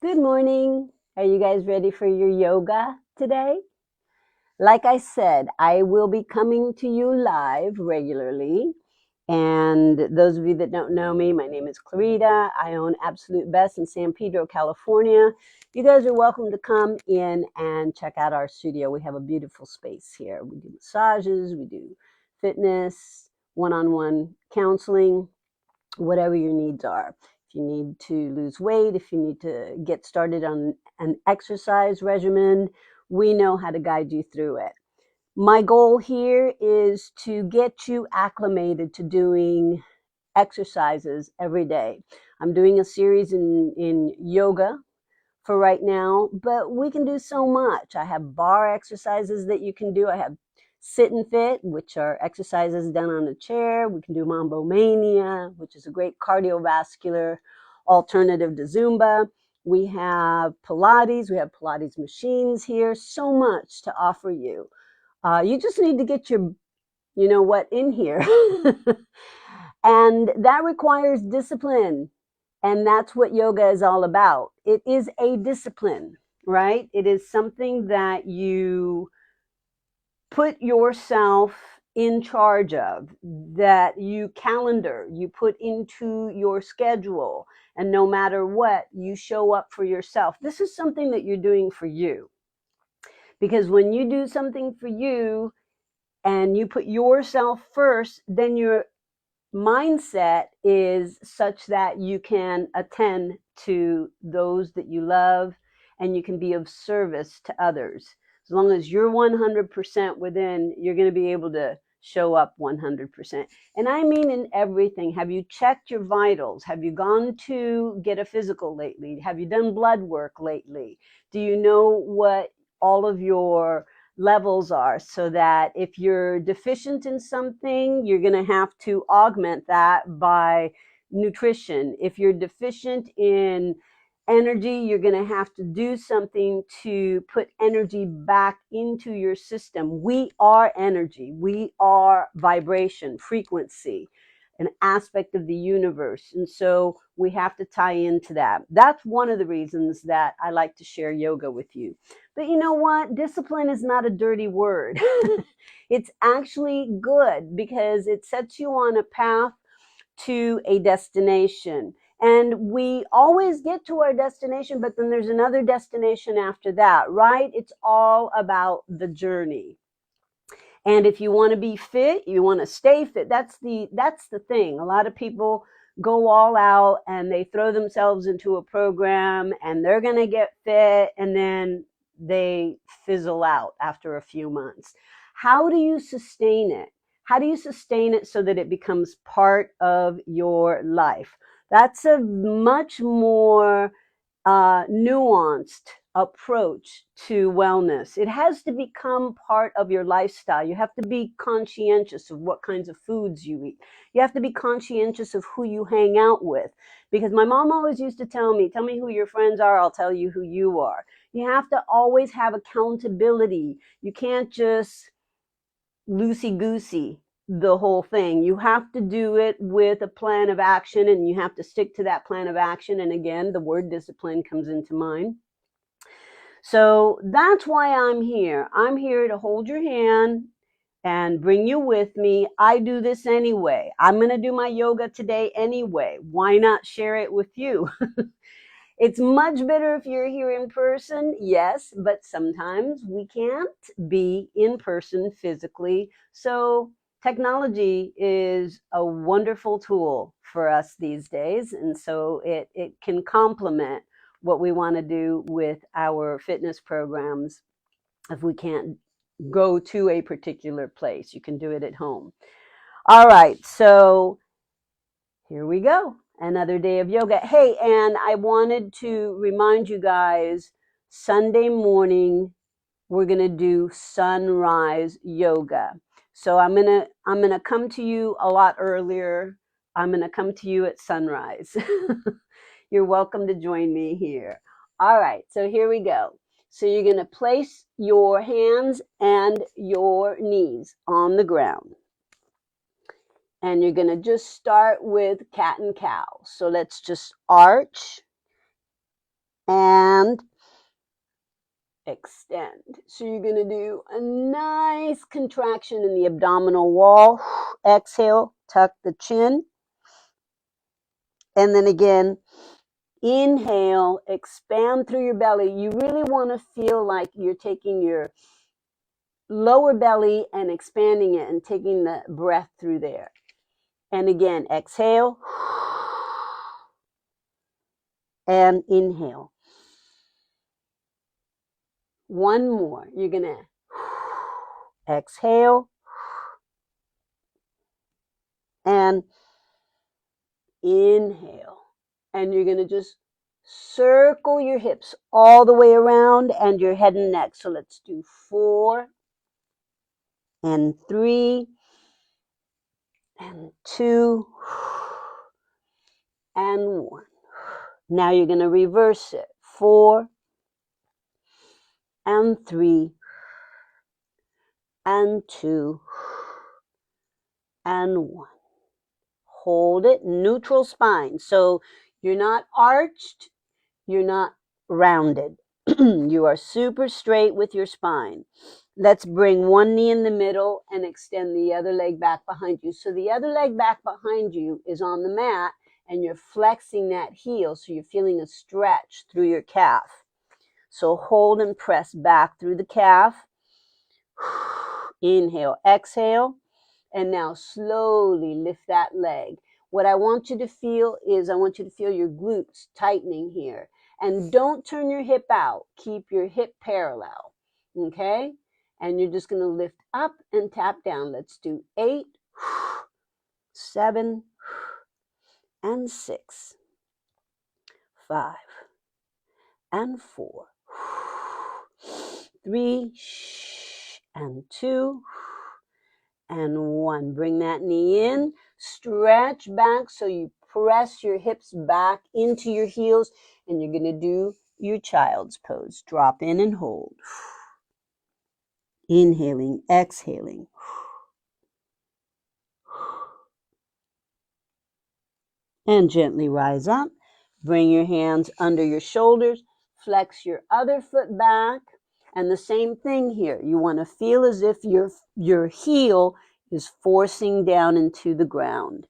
Good morning. Are you guys ready for your yoga today? Like I said, I will be coming to you live regularly. And those of you that don't know me, my name is Clarita. I own Absolute Best in San Pedro, California. You guys are welcome to come in and check out our studio. We have a beautiful space here. We do massages, we do fitness, one-on-one counseling, whatever your needs are. If you need to lose weight, if you need to get started on an exercise regimen, we know how to guide you through it. My goal here is to get you acclimated to doing exercises every day. I'm doing a series in yoga for right now, but we can do so much. I have bar exercises that you can do. I have sit and fit, which are exercises done on a chair. We can do Mambo Mania, which is a great cardiovascular alternative to Zumba. We have Pilates. We have Pilates machines here. So much to offer you. You just need to get your, in here. And that requires discipline. And that's what yoga is all about. It is a discipline, right? It is something that you put yourself in charge of, that you calendar, you put into your schedule. And no matter what, you show up for yourself. This is something that you're doing for you. Because when you do something for you and you put yourself first, then your mindset is such that you can attend to those that you love and you can be of service to others. As long as you're 100% within, you're going to be able to show up 100%. And I mean in everything. Have you checked your vitals? Have you gone to get a physical lately? Have you done blood work lately? Do you know what all of your levels are, so that if you're deficient in something, you're going to have to augment that by nutrition. If you're deficient in energy, you're going to have to do something to put energy back into your system. We are energy. We are vibration, frequency, an aspect of the universe. And so we have to tie into that. That's one of the reasons that I like to share yoga with you. But you know what? Discipline is not a dirty word. It's actually good because it sets you on a path to a destination. And we always get to our destination, but then there's another destination after that, right? It's all about the journey. And if you want to be fit, you want to stay fit. That's the thing. A lot of people go all out and they throw themselves into a program and they're going to get fit and then they fizzle out after a few months. How do you sustain it? How do you sustain it so that it becomes part of your life? That's a much more nuanced approach to wellness. It has to become part of your lifestyle. You have to be conscientious of what kinds of foods you eat. You have to be conscientious of who you hang out with. Because my mom always used to tell me who your friends are, I'll tell you who you are. You have to always have accountability. You can't just loosey-goosey the whole thing. You have to do it with a plan of action, and you have to stick to that plan of action. And again, the word discipline comes into mind. So that's why I'm here. I'm here to hold your hand and bring you with me. I do this anyway. I'm going to do my yoga today anyway. Why not share it with you? It's much better if you're here in person, yes, but sometimes we can't be in person physically. So technology is a wonderful tool for us these days. And so it can complement what we want to do with our fitness programs. If we can't go to a particular place, you can do it at home. All right, so here we go. Another day of yoga. Hey, and I wanted to remind you guys, Sunday morning, we're going to do sunrise yoga. So I'm going to come to you a lot earlier. I'm going to come to you at sunrise. You're welcome to join me here. All right, so here we go. So you're going to place your hands and your knees on the ground. And you're going to just start with cat and cow. So let's just arch and extend. So you're going to do a nice contraction in the abdominal wall. Exhale, tuck the chin. And then again, inhale, expand through your belly. You really want to feel like you're taking your lower belly and expanding it and taking the breath through there. And again, exhale and inhale. One more. You're going to exhale and inhale. And you're going to just circle your hips all the way around and your head and neck. So let's do 4 and 3 and 2 and 1. Now you're going to reverse it. 4 and 3 and 2 and 1. Hold it, neutral spine. So you're not arched, you're not rounded. You are super straight with your spine. Let's bring one knee in the middle and extend the other leg back behind you. So the other leg back behind you is on the mat and you're flexing that heel so you're feeling a stretch through your calf. So hold and press back through the calf. Inhale, exhale, and now slowly lift that leg. What I want you to feel is I want you to feel your glutes tightening here. And don't turn your hip out. Keep your hip parallel, okay? And you're just going to lift up and tap down. Let's do 8, 7, and 6, 5, and 4, 3, and 2, and 1. Bring that knee in, stretch back so you press your hips back into your heels, and you're going to do your child's pose. Drop in and hold. Inhaling, exhaling. And gently rise up. Bring your hands under your shoulders. Flex your other foot back. And the same thing here. You want to feel as if your heel is forcing down into the ground.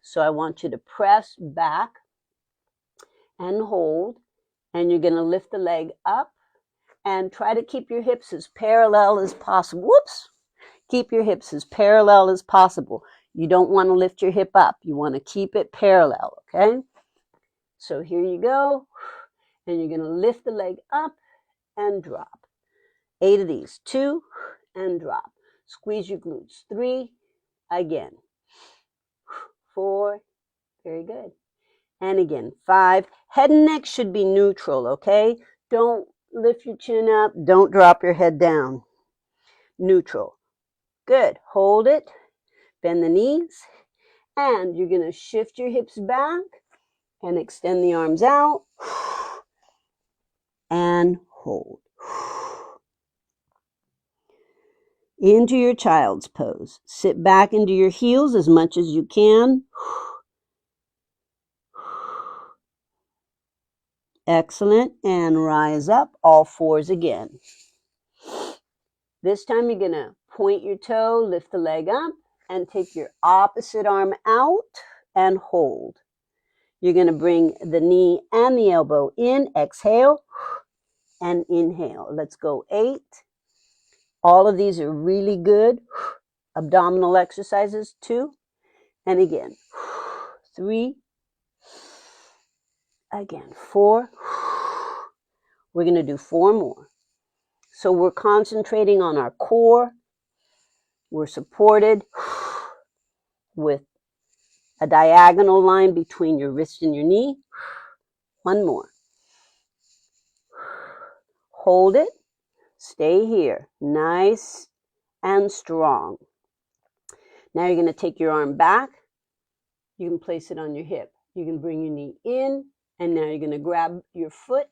So I want you to press back and hold. And you're going to lift the leg up and try to keep your hips as parallel as possible. Whoops! Keep your hips as parallel as possible. You don't want to lift your hip up. You want to keep it parallel, okay? So here you go. And you're going to lift the leg up and drop. 8 of these. 2 and drop. Squeeze your glutes. 3 again. 4. Very good. And again. 5. Head and neck should be neutral, okay? Don't lift your chin up. Don't drop your head down. Neutral. Good. Hold it. Bend the knees. And you're going to shift your hips back and extend the arms out. And hold. Into your child's pose. Sit back into your heels as much as you can. Excellent. And rise up, all 4s again. This time you're going to point your toe, lift the leg up, and take your opposite arm out and hold. You're going to bring the knee and the elbow in. Exhale and inhale. Let's go 8. All of these are really good. Abdominal exercises. 2. And again. 3. Again. 4. We're going to do 4 more. So we're concentrating on our core. We're supported with a diagonal line between your wrist and your knee. 1 more. Hold it. Stay here. Nice and strong. Now you're going to take your arm back. You can place it on your hip. You can bring your knee in. And now you're going to grab your foot.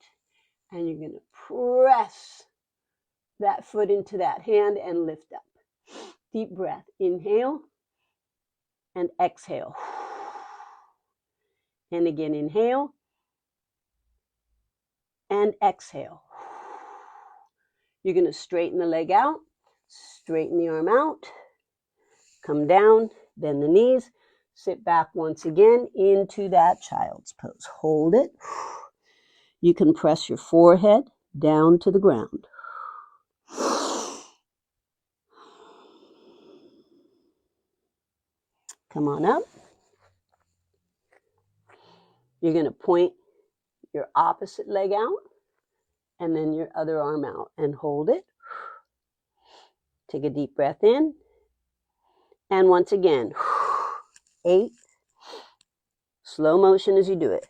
And you're going to press that foot into that hand and lift up. Deep breath. Inhale. And exhale. And again, inhale. and exhale. You're going to straighten the leg out, straighten the arm out, come down, bend the knees, sit back once again into that child's pose. Hold it. You can press your forehead down to the ground. Come on up. You're going to point your opposite leg out and then your other arm out and hold it. Take a deep breath in. And once again, 8. Slow motion as you do it.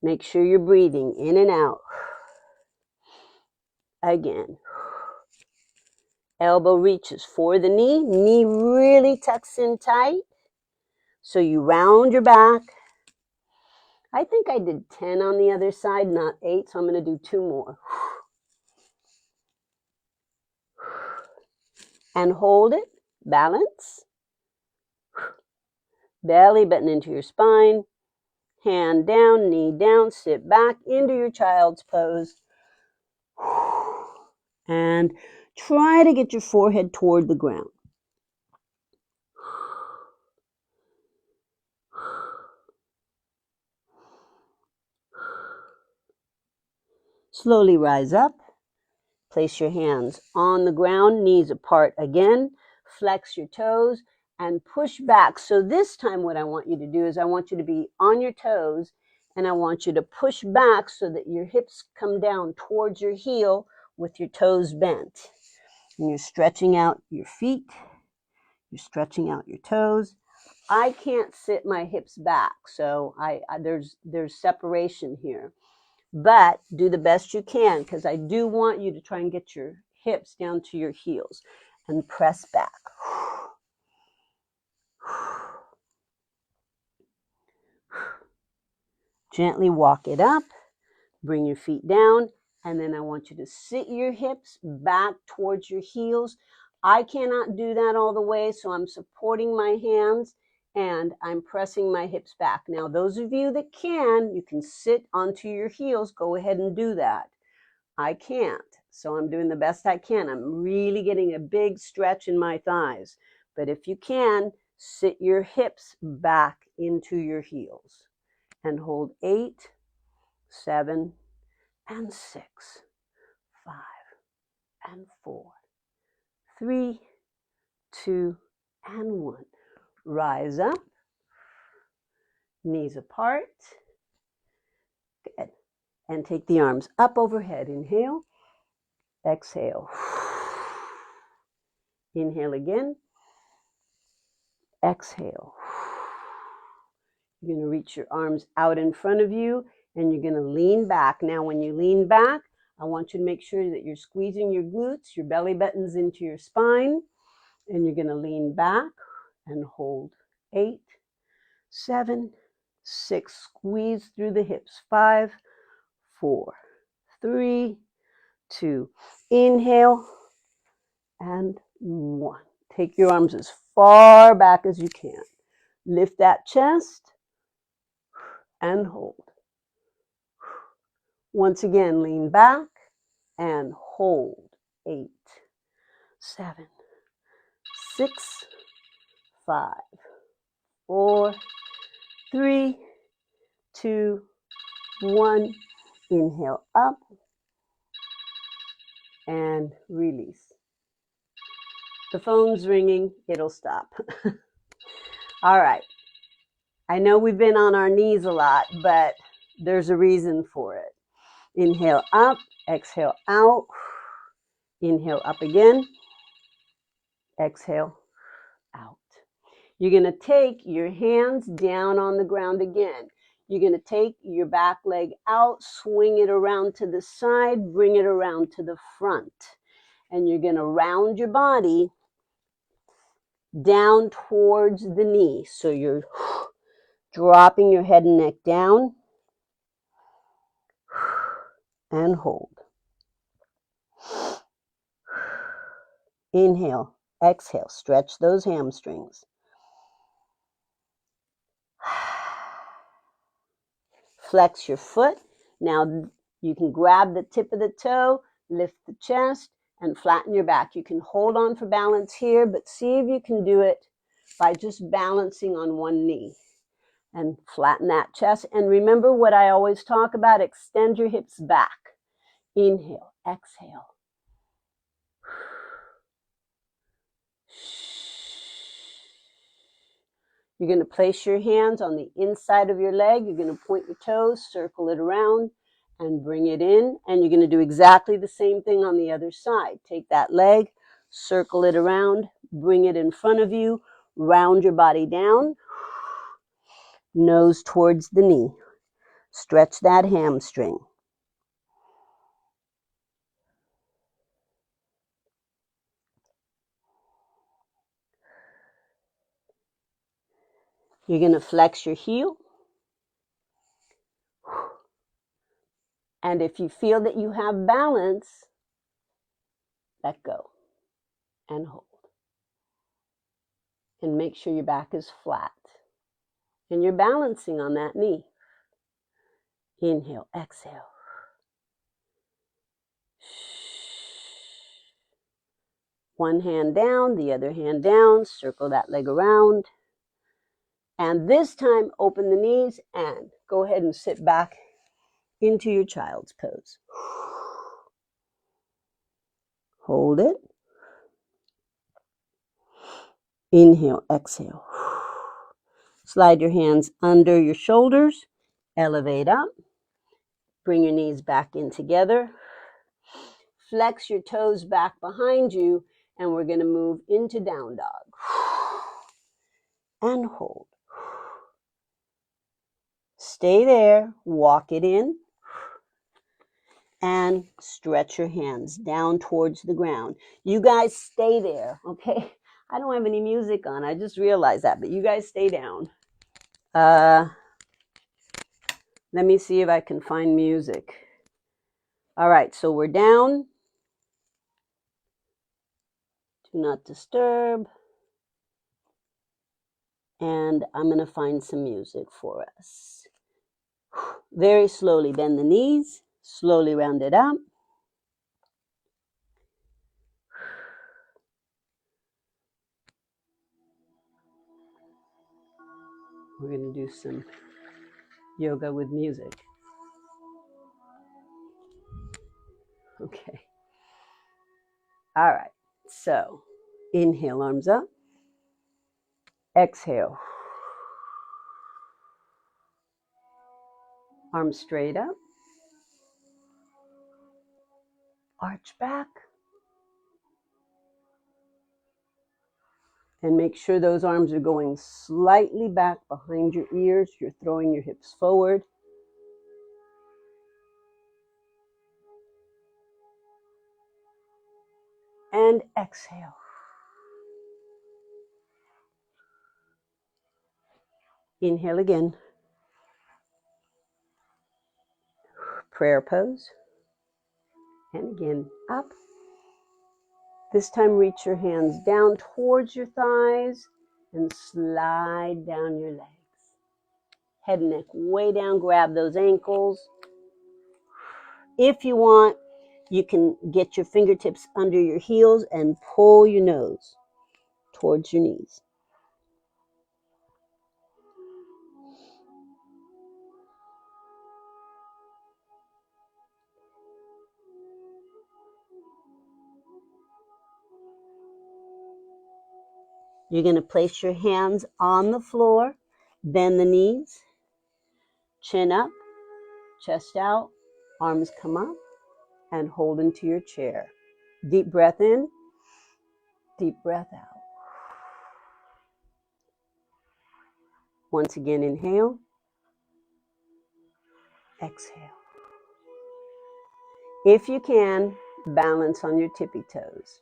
Make sure you're breathing in and out. Again. Elbow reaches for the knee. Knee really tucks in tight. So you round your back. I think I did 10 on the other side, not 8. So I'm going to do 2 more. And hold it. Balance. Belly button into your spine. Hand down, knee down. Sit back into your child's pose. And try to get your forehead toward the ground. Slowly rise up. Place your hands on the ground, knees apart again. Flex your toes and push back. So this time what I want you to do is I want you to be on your toes and I want you to push back so that your hips come down towards your heel with your toes bent. And you're stretching out your feet. You're stretching out your toes. I can't sit my hips back, so there's separation here. But do the best you can because I do want you to try and get your hips down to your heels and press back. Gently walk it up, bring your feet down, and then I want you to sit your hips back towards your heels. I cannot do that all the way, so I'm supporting my hands and I'm pressing my hips back. Now, those of you that can, you can sit onto your heels. Go ahead and do that. I can't, so I'm doing the best I can. I'm really getting a big stretch in my thighs. But if you can, sit your hips back into your heels and hold 8, 7, and 6, 5, and 4, 3, 2, and 1. Rise up, knees apart. Good. And take the arms up overhead. Inhale, exhale. Inhale again, exhale. You're going to reach your arms out in front of you and you're going to lean back. Now, when you lean back, I want you to make sure that you're squeezing your glutes, your belly buttons into your spine, and you're going to lean back and hold 8, 7, 6. Squeeze through the hips. 5, 4, 3, 2. Inhale and 1. Take your arms as far back as you can. Lift that chest and hold. Once again, lean back and hold. 8, 7, 6, 5, 4, 3, 2, 1. Inhale up and release. The phone's ringing. It'll stop. All right. I know we've been on our knees a lot, but there's a reason for it. Inhale up, exhale out. Inhale up again. Exhale out. You're going to take your hands down on the ground again. You're going to take your back leg out, swing it around to the side, bring it around to the front. And you're going to round your body down towards the knee. So you're dropping your head and neck down and hold. Inhale, exhale, stretch those hamstrings. Flex your foot. Now you can grab the tip of the toe, lift the chest, and flatten your back. You can hold on for balance here, but see if you can do it by just balancing on one knee. And flatten that chest. And remember what I always talk about, extend your hips back. Inhale, exhale. You're going to place your hands on the inside of your leg. You're going to point your toes, circle it around, and bring it in. And you're going to do exactly the same thing on the other side. Take that leg, circle it around, bring it in front of you, round your body down, nose towards the knee. Stretch that hamstring. You're going to flex your heel. And if you feel that you have balance, let go and hold. And make sure your back is flat. And you're balancing on that knee. Inhale, exhale. One hand down, the other hand down. Circle that leg around. And this time, open the knees and go ahead and sit back into your child's pose. Hold it. Inhale, exhale. Slide your hands under your shoulders. Elevate up. Bring your knees back in together. Flex your toes back behind you, and we're going to move into down dog. And hold. Stay there. Walk it in. And stretch your hands down towards the ground. You guys stay there, okay? I don't have any music on. I just realized that, but you guys stay down. Let me see if I can find music. All right, so we're down. Do not disturb. And I'm going to find some music for us. Very slowly bend the knees. Slowly round it up. We're going to do some yoga with music. Okay. All right. So inhale, arms up. Exhale. Arms straight up. Arch back. And make sure those arms are going slightly back behind your ears. You're throwing your hips forward. And exhale. Inhale again. Prayer pose. And again, up. This time, reach your hands down towards your thighs and slide down your legs. Head and neck way down. Grab those ankles. If you want, you can get your fingertips under your heels and pull your nose towards your knees. You're going to place your hands on the floor, bend the knees, chin up, chest out, arms come up, and hold into your chair. Deep breath in, deep breath out. Once again, inhale, exhale. If you can, balance on your tippy toes.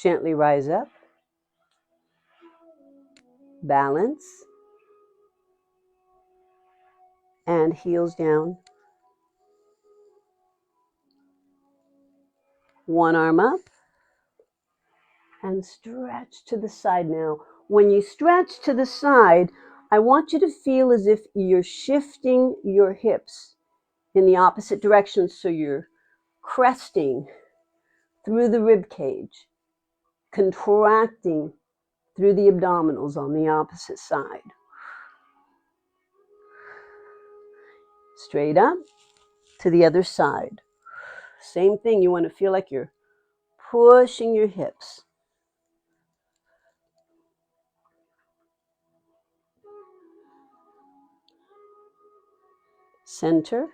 Gently rise up, balance, and heels down. One arm up, and stretch to the side now. When you stretch to the side, I want you to feel as if you're shifting your hips in the opposite direction, so you're cresting through the rib cage, contracting through the abdominals on the opposite side. Straight up to the other side. Same thing, you want to feel like you're pushing your hips. Center.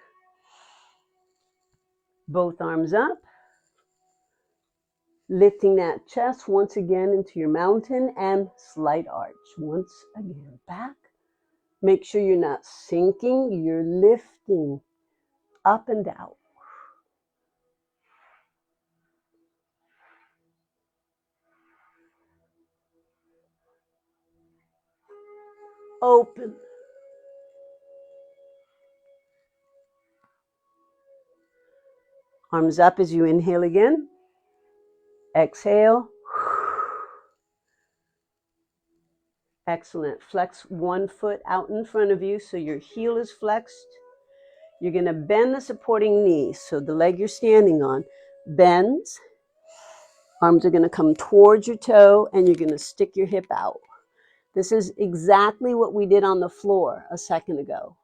Both arms up. Lifting that chest once again into your mountain and slight arch. Once again, back. Make sure you're not sinking, you're lifting up and out. Open. Arms up as you inhale again. Exhale. Excellent. Flex one foot out in front of you so your heel is flexed. You're going to bend the supporting knee. So the leg you're standing on bends. Arms are going to come towards your toe and you're going to stick your hip out. This is exactly what we did on the floor a second ago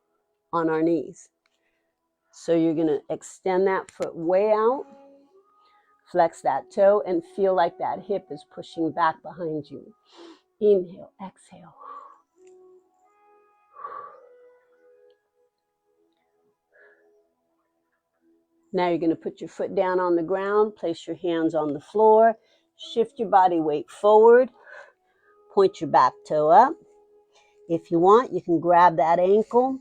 on our knees. So you're going to extend that foot way out, flex that toe, and feel like that hip is pushing back behind you. Inhale, exhale. Now you're going to put your foot down on the ground, place your hands on the floor, shift your body weight forward, point your back toe up. If you want, you can grab that ankle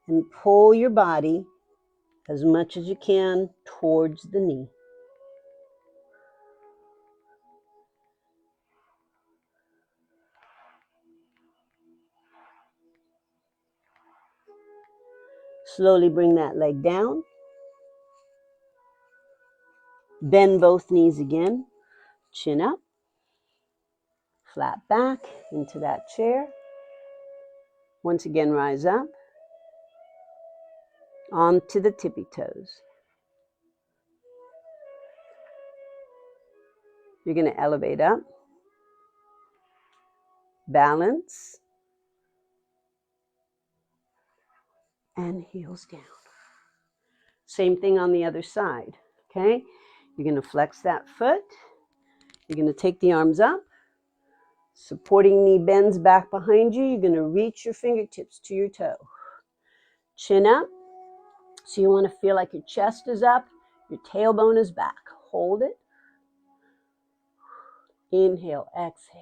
and pull your body as much as you can towards the knee. Slowly bring that leg down. Bend both knees again. Chin up. Flat back into that chair. Once again, rise up. Onto the tippy toes. You're going to elevate up. Balance. And heels down. Same thing on the other side. Okay? You're going to flex that foot. You're going to take the arms up. Supporting knee bends back behind you. You're going to reach your fingertips to your toe. Chin up. So you want to feel like your chest is up, your tailbone is back. Hold it. Inhale, exhale.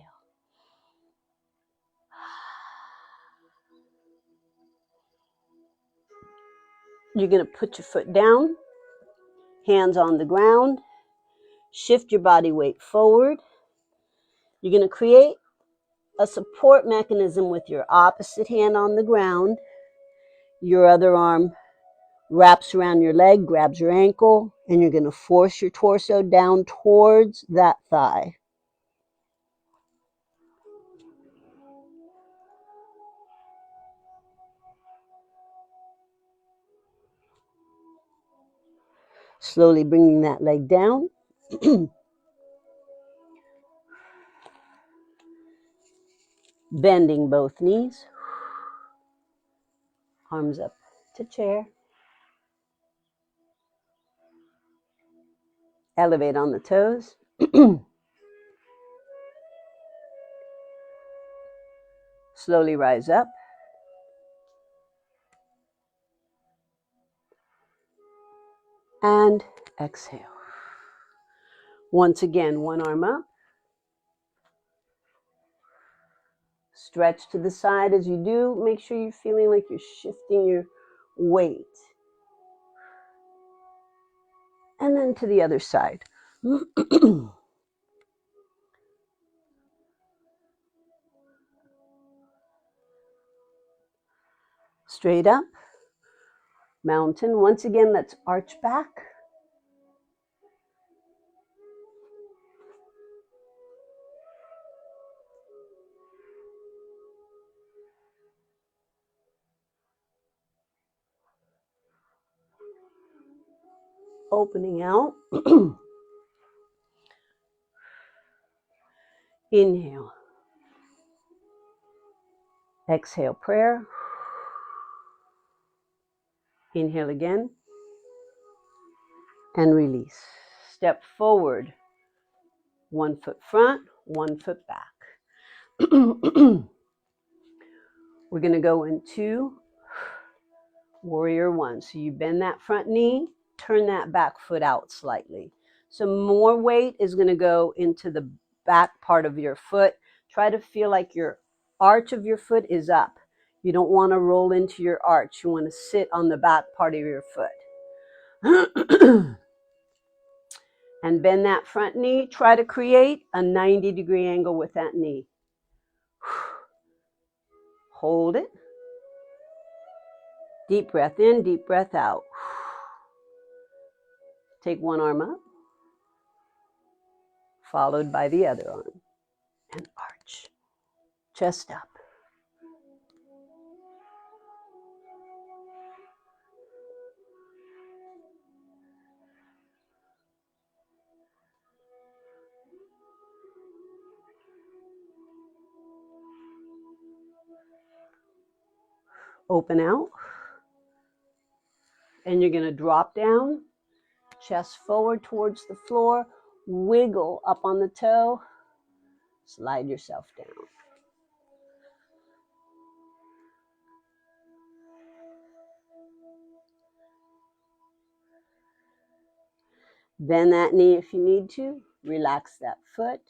You're going to put your foot down, hands on the ground. Shift your body weight forward. You're going to create a support mechanism with your opposite hand on the ground. Your other arm wraps around your leg, grabs your ankle, and you're going to force your torso down towards that thigh. Slowly bringing that leg down. Bending both knees. Arms up to chair. Elevate on the toes. Slowly rise up. And exhale. Once again, one arm up. Stretch to the side as you do. Make sure you're feeling like you're shifting your weight. And then to the other side. Straight up. Mountain. Once again, let's arch back. Opening out. Inhale. Exhale, prayer. Inhale again. And release. Step forward. 1 foot front, 1 foot back. We're going to go into warrior one. So you bend that front knee, turn that back foot out slightly. So more weight is going to go into the back part of your foot. Try to feel like your arch of your foot is up. You don't want to roll into your arch. You want to sit on the back part of your foot. And bend that front knee. Try to create a 90-degree angle with that knee. Hold it. Deep breath in, deep breath out. Take one arm up, followed by the other arm. And arch. Chest up. Open out. And you're going to drop down, chest forward towards the floor, wiggle up on the toe, slide yourself down. Bend that knee if you need to, relax that foot,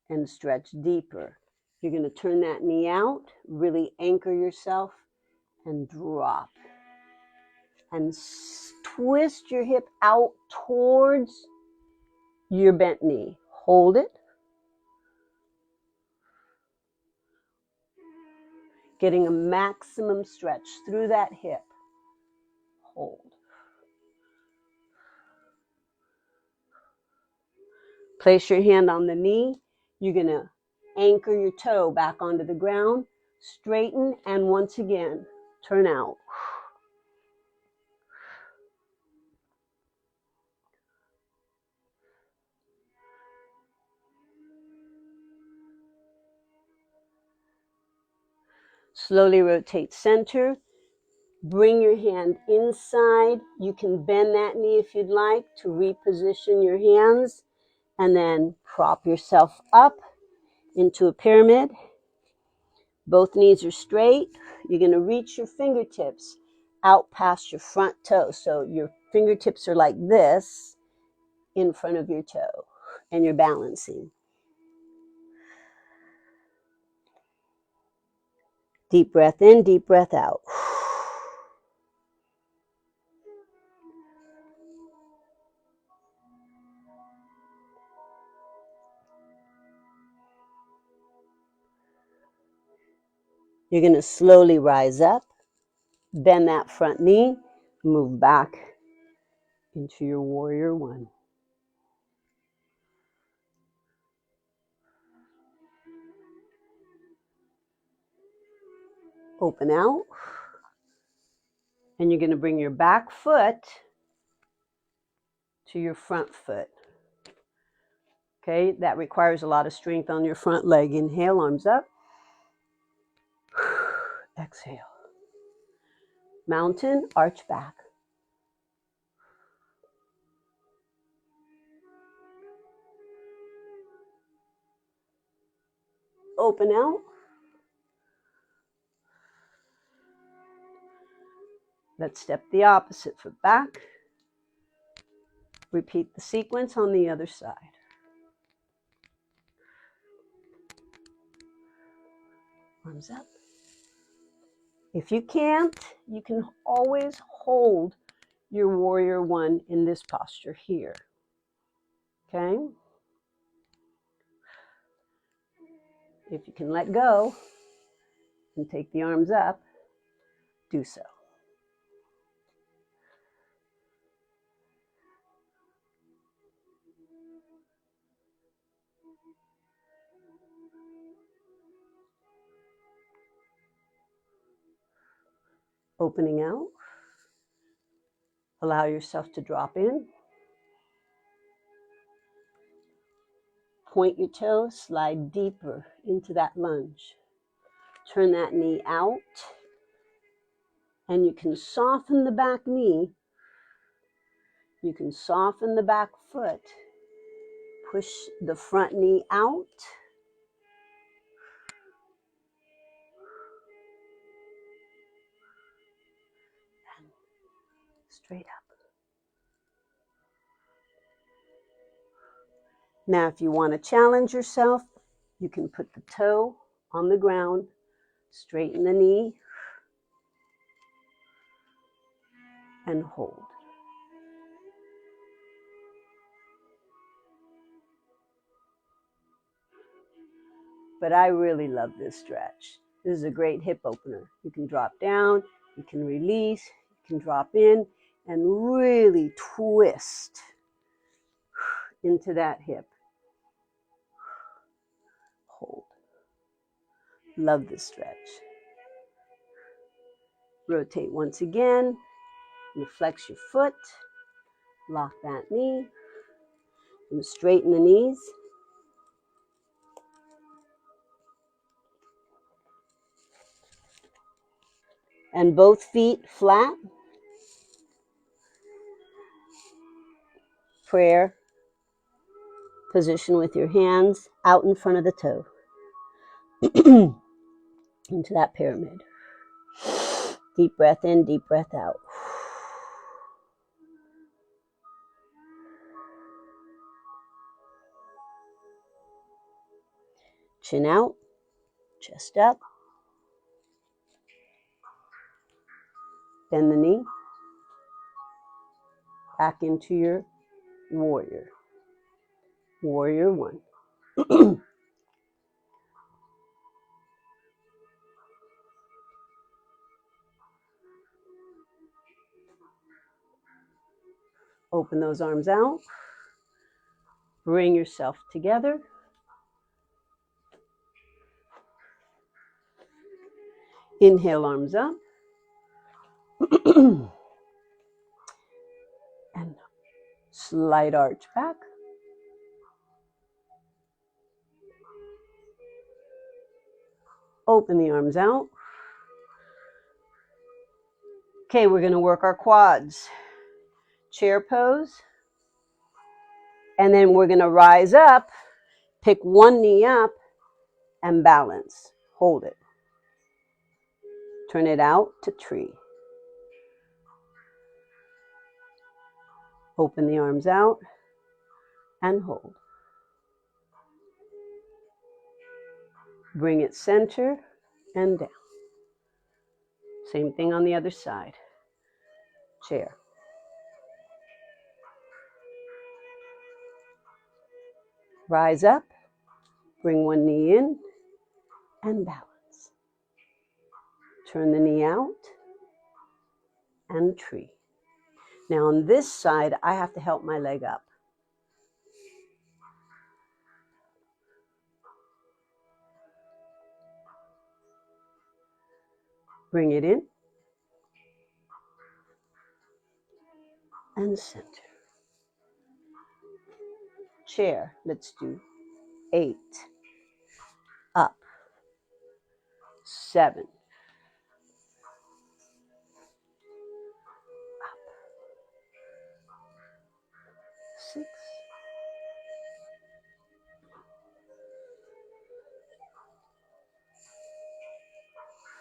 and stretch deeper. You're going to turn that knee out, really anchor yourself, and drop. And twist your hip out towards your bent knee. Hold it. Getting a maximum stretch through that hip. Hold. Place your hand on the knee. You're going to anchor your toe back onto the ground. Straighten and once again, turn out. Slowly rotate center. Bring your hand inside. You can bend that knee if you'd like to reposition your hands. And then prop yourself up into a pyramid. Both knees are straight. You're going to reach your fingertips out past your front toe. So your fingertips are like this in front of your toe. And you're balancing. Deep breath in, deep breath out. You're going to slowly rise up, bend that front knee, move back into your warrior one. Open out, and you're going to bring your back foot to your front foot. Okay, that requires a lot of strength on your front leg. Inhale, arms up. Exhale. Mountain, arch back. Open out. Let's step the opposite foot back. Repeat the sequence on the other side. Arms up. If you can't, you can always hold your warrior one in this posture here. Okay? If you can let go and take the arms up, do so. Opening out. Allow yourself to drop in. Point your toes, slide deeper into that lunge. Turn that knee out, and you can soften the back knee. You can soften the back foot. Push the front knee out. And straight up. Now, if you want to challenge yourself, you can put the toe on the ground, straighten the knee, and hold. But I really love this stretch. This is a great hip opener. You can drop down, you can release, you can drop in, and really twist into that hip. Hold. Love this stretch. Rotate once again. You flex your foot. Lock that knee. And straighten the knees. And both feet flat. Prayer position with your hands out in front of the toe. Into that pyramid. Deep breath in, deep breath out. Chin out, chest up. Bend the knee. Back into your warrior. Warrior one. Open those arms out. Bring yourself together. Inhale, arms up. And slight arch back. Open the arms out. Okay, we're going to work our quads. Chair pose. And then we're going to rise up, pick one knee up, and balance. Hold it. Turn it out to tree. Open the arms out and hold. Bring it center and down. Same thing on the other side. Chair. Rise up, bring one knee in, and balance. Turn the knee out, and tree. Now on this side, I have to help my leg up. Bring it in, and center. Chair, let's do 8. Up. 7. Up. 6.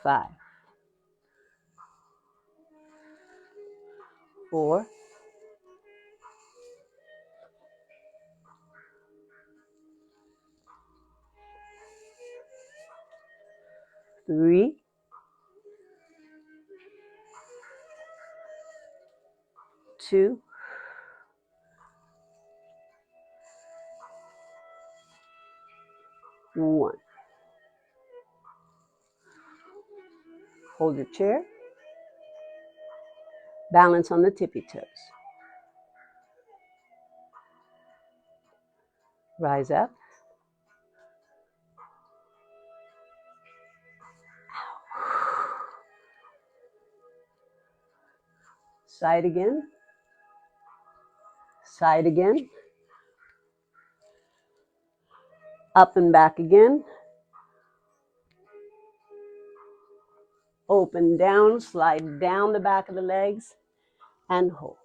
5. 4. 3. 2. 1. Hold your chair. Balance on the tippy toes. Rise up. Side again. Side again. Up and back again. Open down, slide down the back of the legs, and hold.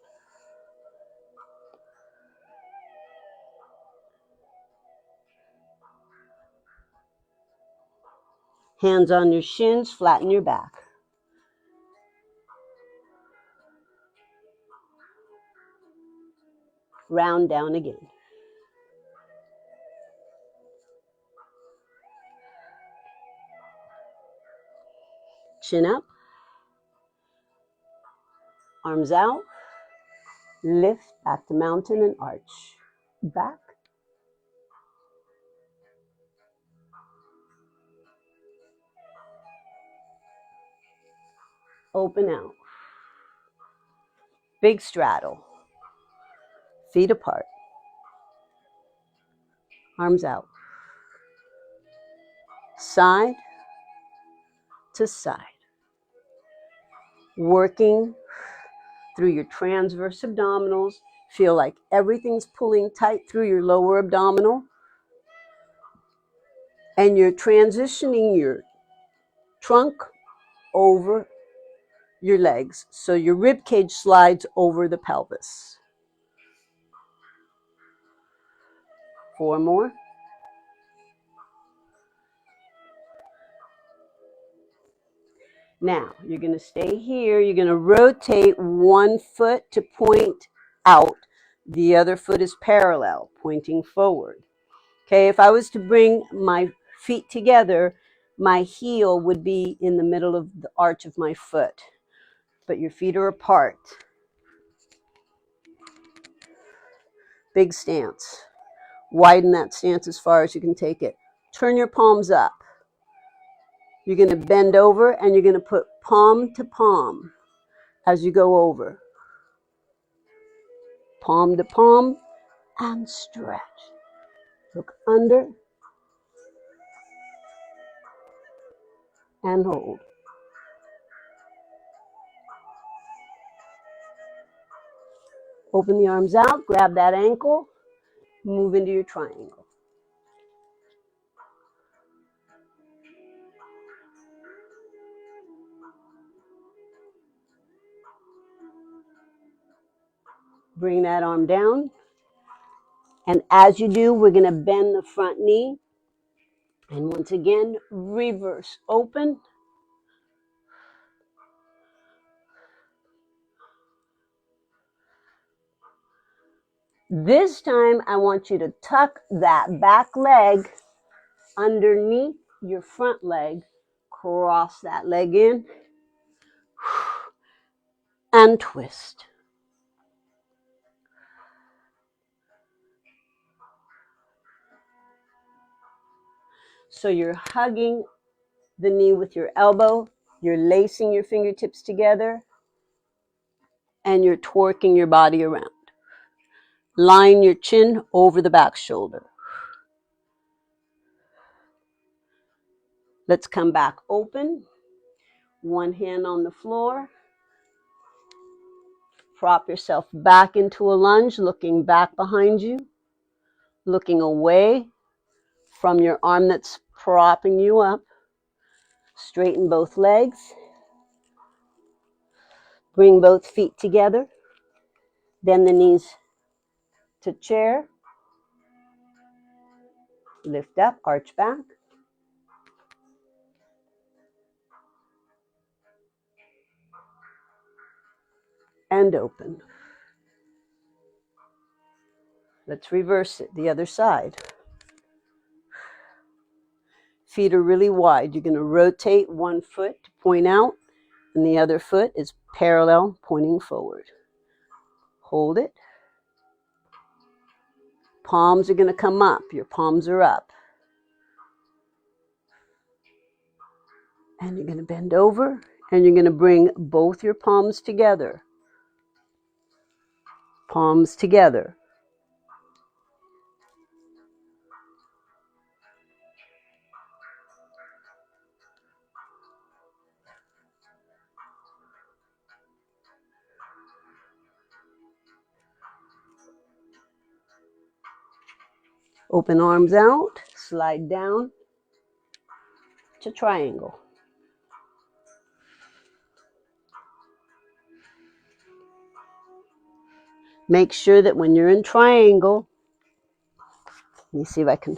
Hands on your shins, flatten your back. Round down again. Chin up. Arms out. Lift back to mountain and arch. Back. Open out. Big straddle. Feet apart. Arms out. Side to side. Working through your transverse abdominals. Feel like everything's pulling tight through your lower abdominal. And you're transitioning your trunk over your legs. So your rib cage slides over the pelvis. 4 more. Now, you're going to stay here. You're going to rotate one foot to point out. The other foot is parallel, pointing forward. Okay, if I was to bring my feet together, my heel would be in the middle of the arch of my foot. But your feet are apart. Big stance. Widen that stance as far as you can take it. Turn your palms up. You're going to bend over and you're going to put palm to palm as you go over. Palm to palm and stretch. Look under and hold. Open the arms out, grab that ankle, move into your triangle. Bring that arm down. And as you do, we're going to bend the front knee. And once again, reverse open. This time, I want you to tuck that back leg underneath your front leg. Cross that leg in and twist. So you're hugging the knee with your elbow, you're lacing your fingertips together, and you're twerking your body around. Line your chin over the back shoulder. Let's come back open. One hand on the floor. Prop yourself back into a lunge, looking back behind you, looking away from your arm that's propping you up. Straighten both legs. Bring both feet together. Bend the knees to chair. Lift up, arch back. And open. Let's reverse it, the other side. Feet are really wide. You're going to rotate one foot to point out, and the other foot is parallel, pointing forward. Hold it. Palms are going to come up. Your palms are up. And you're going to bend over, and you're going to bring both your palms together. Palms together. Open arms out, slide down to triangle. Make sure that when you're in triangle, let me see if I can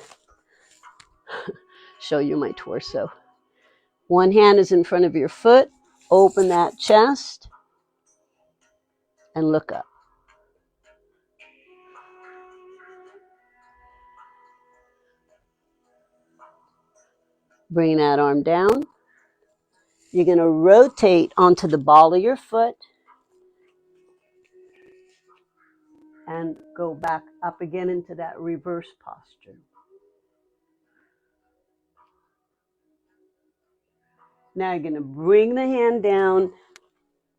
show you my torso. One hand is in front of your foot. Open that chest and look up. Bring that arm down. You're going to rotate onto the ball of your foot and go back up again into that reverse posture. Now you're going to bring the hand down,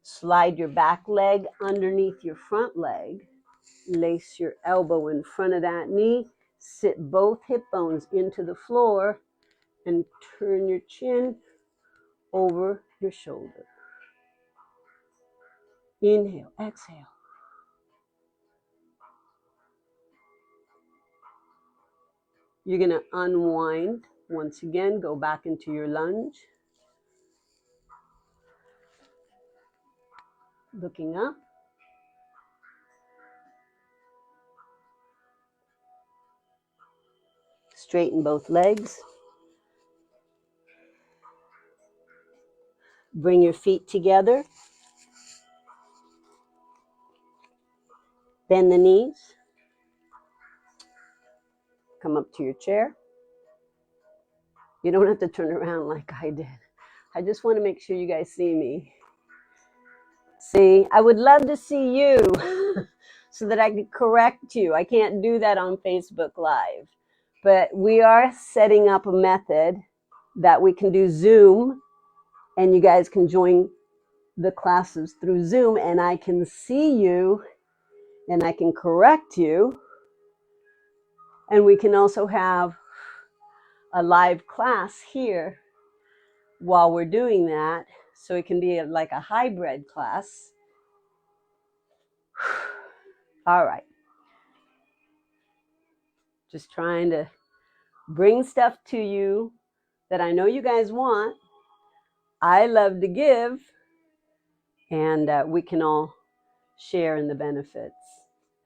slide your back leg underneath your front leg, lace your elbow in front of that knee, sit both hip bones into the floor, and turn your chin over your shoulder. Inhale, exhale. You're going to unwind. Once again, go back into your lunge. Looking up. Straighten both legs. Bring your feet together. Bend the knees. Come up to your chair. You don't have to turn around like I did. I just want to make sure you guys see me. See, I would love to see you so that I could correct you. I can't do that on Facebook Live. But we are setting up a method that we can do Zoom, and you guys can join the classes through Zoom, and I can see you, and I can correct you. And we can also have a live class here while we're doing that. So it can be like a hybrid class. All right. Just trying to bring stuff to you that I know you guys want. I love to give, and we can all share in the benefits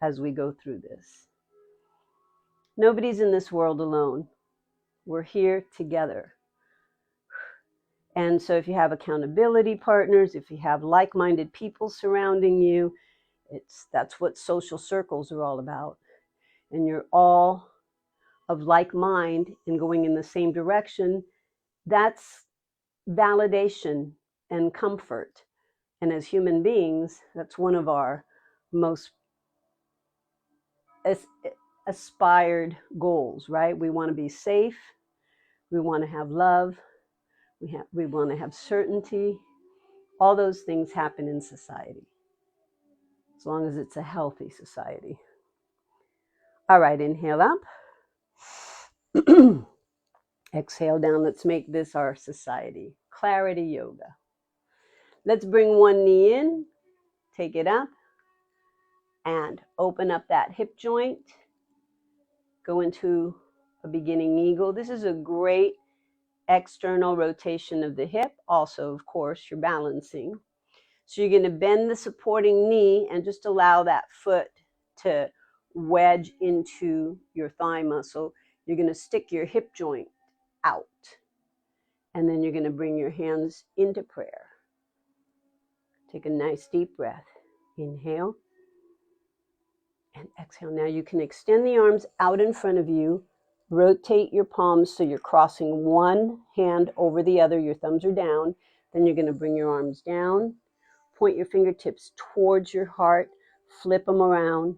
as we go through this. Nobody's in this world alone. We're here together. And so if you have accountability partners, if you have like-minded people surrounding you, that's what social circles are all about. And you're all of like mind and going in the same direction. That's validation and comfort. And as human beings, that's one of our most aspired goals, right? We want to be safe. We want to have love. We want to have certainty. All those things happen in society, as long as it's a healthy society. All right, inhale up. Exhale down. Let's make this our society. Clarity yoga. Let's bring one knee in, take it up, and open up that hip joint. Go into a beginning eagle. This is a great external rotation of the hip. Also, of course, you're balancing. So you're going to bend the supporting knee and just allow that foot to wedge into your thigh muscle. You're going to stick your hip joint out. And then you're going to bring your hands into prayer. Take a nice deep breath. Inhale and exhale. Now you can extend the arms out in front of you. Rotate your palms so you're crossing one hand over the other. Your thumbs are down. Then you're going to bring your arms down. Point your fingertips towards your heart. Flip them around.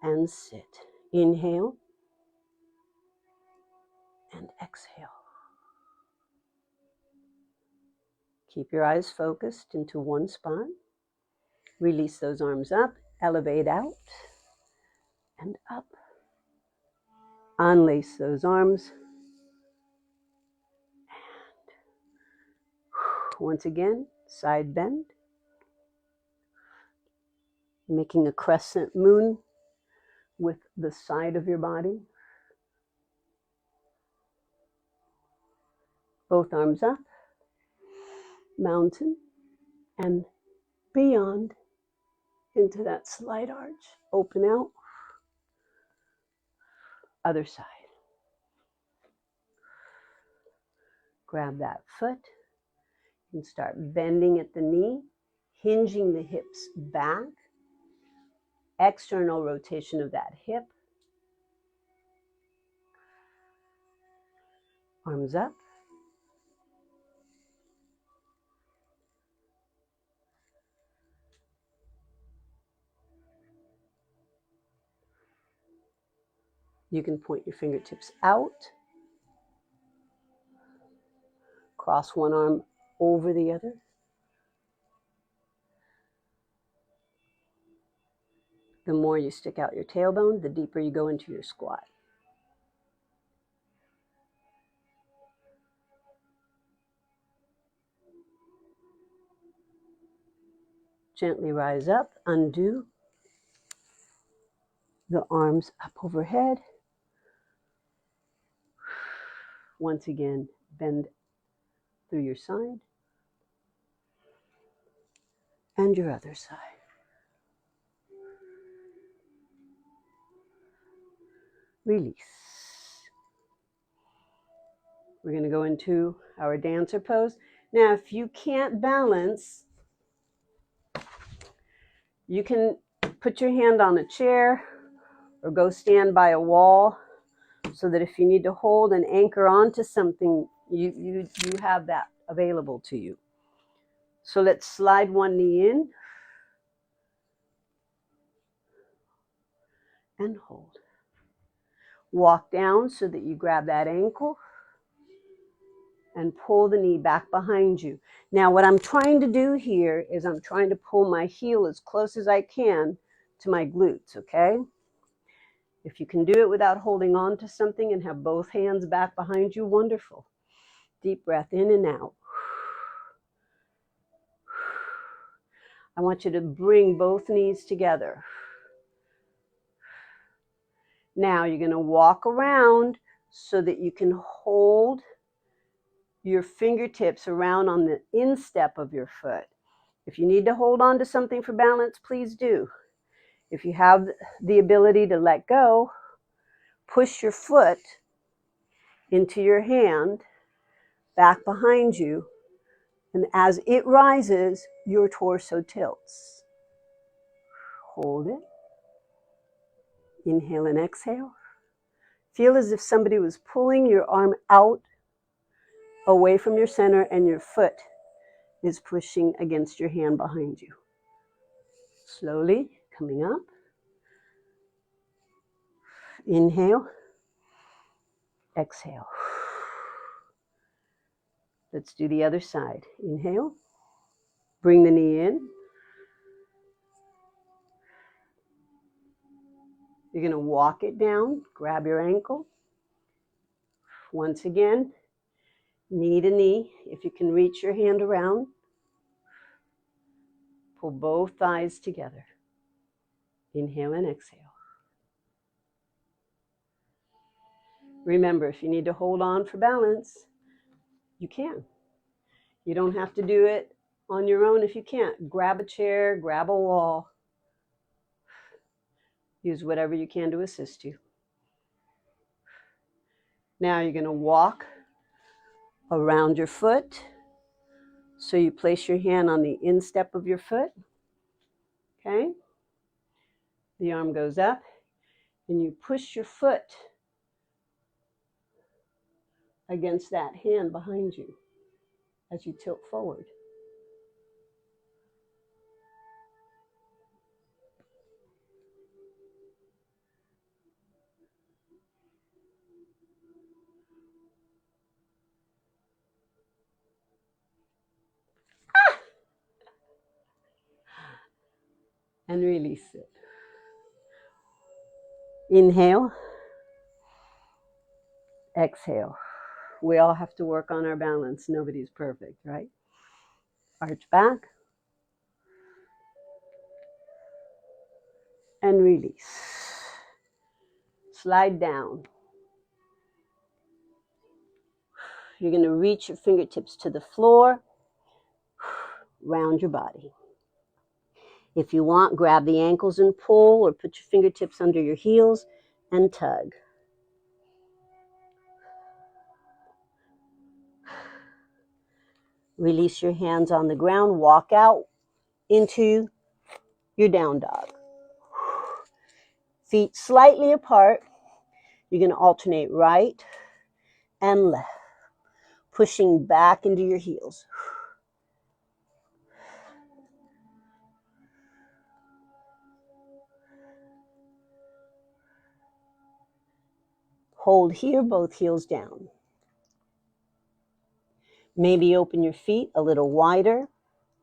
And sit. Inhale. And exhale. Keep your eyes focused into one spot. Release those arms up. Elevate out. And up. Unlace those arms. And once again, side bend. Making a crescent moon with the side of your body. Both arms up, mountain, and beyond into that slight arch. Open out, other side. Grab that foot and start bending at the knee, hinging the hips back, external rotation of that hip. Arms up. You can point your fingertips out, cross one arm over the other. The more you stick out your tailbone, the deeper you go into your squat. Gently rise up, undo the arms up overhead. Once again, bend through your side and your other side. Release. We're going to go into our dancer pose. Now, if you can't balance, you can put your hand on a chair or go stand by a wall so that if you need to hold and anchor onto something, you have that available to you. So let's slide one knee in and hold. Walk down so that you grab that ankle and pull the knee back behind you. Now, what I'm trying to do here is I'm trying to pull my heel as close as I can to my glutes, okay? If you can do it without holding on to something and have both hands back behind you, wonderful. Deep breath in and out. I want you to bring both knees together. Now you're going to walk around so that you can hold your fingertips around on the instep of your foot. If you need to hold on to something for balance, please do. If you have the ability to let go, push your foot into your hand, back behind you, and as it rises, your torso tilts. Hold it. Inhale and exhale. Feel as if somebody was pulling your arm out away from your center and your foot is pushing against your hand behind you. Slowly coming up. Inhale. Exhale. Let's do the other side. Inhale. Bring the knee in. You're going to walk it down. Grab your ankle. Once again, knee to knee. If you can reach your hand around, pull both thighs together. Inhale and exhale. Remember, if you need to hold on for balance, you can. You don't have to do it on your own if you can't. Grab a chair, grab a wall. Use whatever you can to assist you. Now you're going to walk around your foot. So you place your hand on the instep of your foot. Okay? The arm goes up and you push your foot against that hand behind you as you tilt forward. And release it. Inhale. Exhale. We all have to work on our balance. Nobody's perfect, right? Arch back. And release. Slide down. You're going to reach your fingertips to the floor, round your body. If you want, grab the ankles and pull, or put your fingertips under your heels and tug. Release your hands on the ground, walk out into your down dog. Feet slightly apart. You're going to alternate right and left, pushing back into your heels. Hold here, both heels down. Maybe open your feet a little wider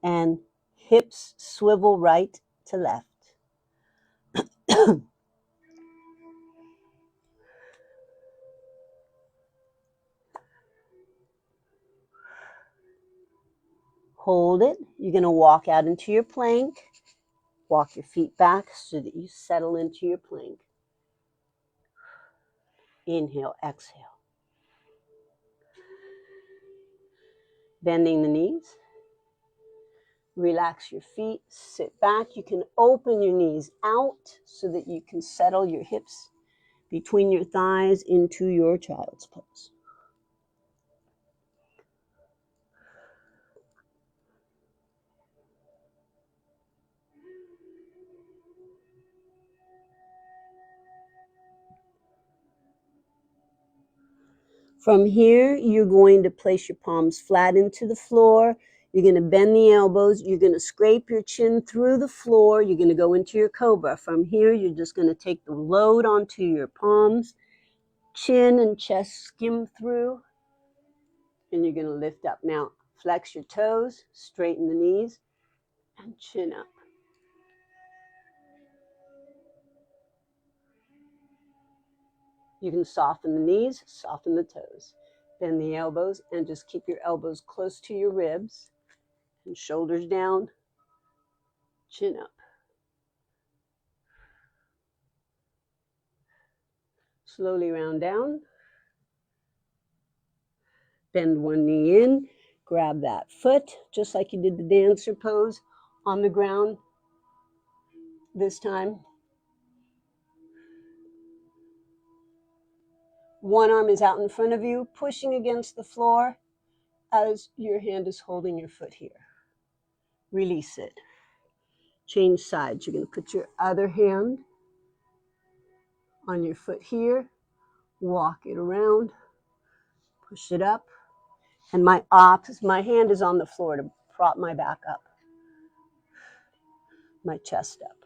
and hips swivel right to left. Hold it. You're going to walk out into your plank. Walk your feet back so that you settle into your plank. Inhale, exhale. Bending the knees. Relax your feet. Sit back. You can open your knees out so that you can settle your hips between your thighs into your child's pose. From here, you're going to place your palms flat into the floor. You're going to bend the elbows. You're going to scrape your chin through the floor. You're going to go into your cobra. From here, you're just going to take the load onto your palms. Chin and chest skim through. And you're going to lift up. Now, flex your toes, straighten the knees, and chin up. You can soften the knees, soften the toes. Bend the elbows, and just keep your elbows close to your ribs. And shoulders down, chin up. Slowly round down. Bend one knee in. Grab that foot, just like you did the dancer pose on the ground this time. One arm is out in front of you, pushing against the floor as your hand is holding your foot here. Release it. Change sides. You're going to put your other hand on your foot here. Walk it around. Push it up. And my hand is on the floor to prop my back up. My chest up.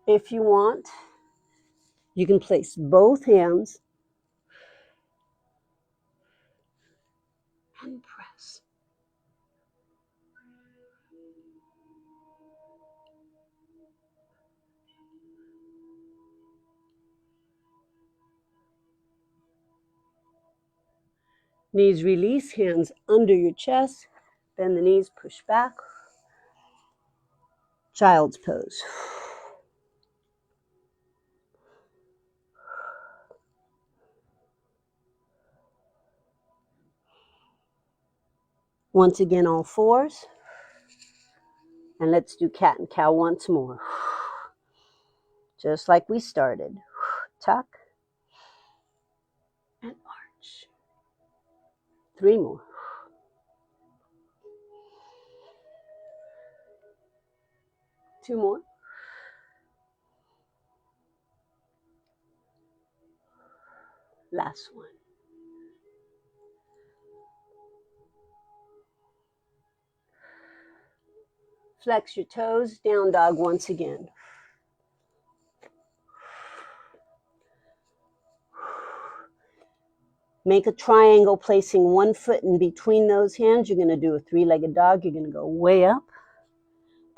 If you want, you can place both hands and press. Knees release, hands under your chest. Bend the knees, push back. Child's pose. Once again, all fours. And let's do cat and cow once more. Just like we started. Tuck and arch. 3 more. Two more. Last one. Flex your toes, down dog once again. Make a triangle, placing one foot in between those hands. You're going to do a 3-legged dog. You're going to go way up